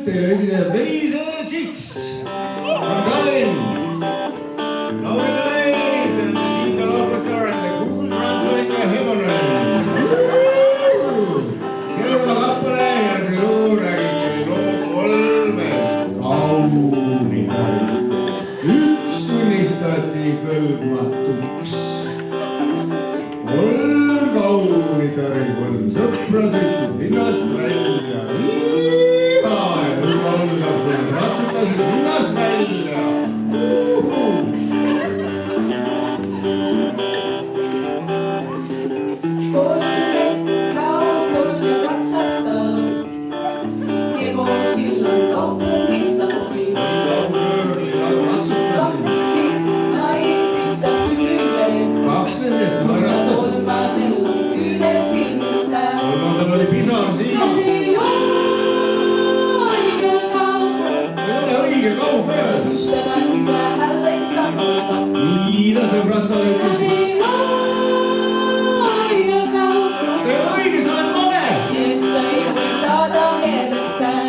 teile esineb Veise Chicks. On Tallinn. Lauri the Lays and the single Opener and the Google Translator Heaven. Selva Kappale järgmine loo räägib loo kolmest kaunitarist. Üks tunnistati kõlbmatuks. Kolm kaunitari, kolm sõpra sõitsid linnast välja. Ratsutasid linnast välja. Kolme kaupoista ratsastaa. Hevosilla kaupungista pois. Kaksi naisista hymyilee. Kaks nendest naeratas. Kolmasella on kyynel silmissään. Kolmandal oli pisar silmis. Kaugel. Ystävänsä hänelle sanoivat. Niitä sõbrad talle ütlesid. Hän ei aina kaugel. Ei ole õige, sa oled vale. Miestä ei voi saada mielestään.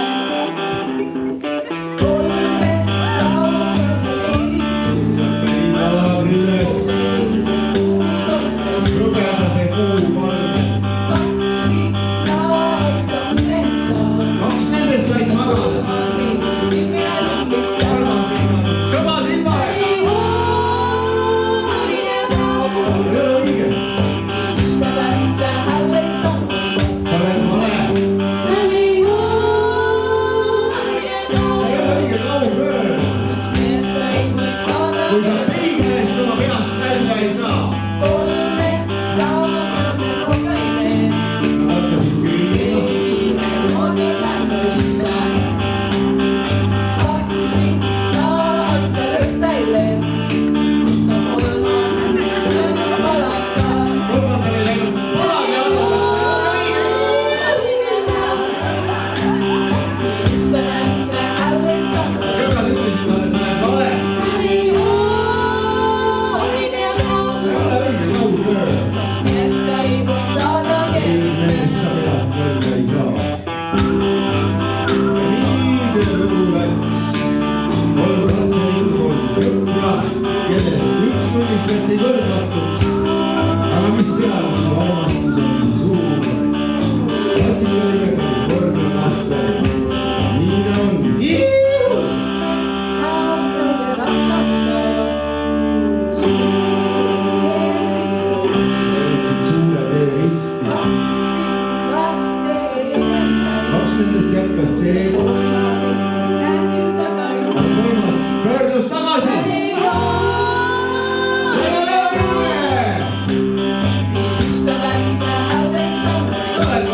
Kolme kaukana leirittyy. Jätteli laavrilles. Lugeda see kuupalve. Kaksi naista unen saa. Kaks nendest said magada. Kolmas ei saanud sõba silma. Ei ole õige. Ystävänsä hänelle sanoivat. Sa oled vale. Hän ei aina Sa ei ole õige kaugel. Jos miestä ei voi saada Kui sa peigleist oma peast välja ei saa. kolme kaukana rokailee. Nad hakkasid kõigile. Eile on lämmössä. Kaksi naista röhtäilee. Mutta kolmas on syönyt palakkaa. Kolmandal ei läinud palagi alla. Ystävänsä hänelle sanoivat. Sõbrad ütlesid talle, sa oled vale. Hän ei aina Sa ei ole õige kaugel. Jos miestä ei voi saada mielestään. Nendest sa peast välja ei saa. Ja nii see lugu läks. Kolm ratsanikku, kolm sõpra, kellest üks tunnistati kõlbmatuks. Aga mis seal, kui armastus on suur. Klassikaline California kahvel. Nii ta on. Kaukana ratsastaa. Suureen ristuun. Sõitsid suure tee risti. Kaksi lähtee edemmäin. Kaks nendest jätkas teed. Kolmas kääntyy takaisin. Kolmas pöördus tagasi. Hän ei See ei ole õige. Ystävänsä hänelle Sa sanoivat. oled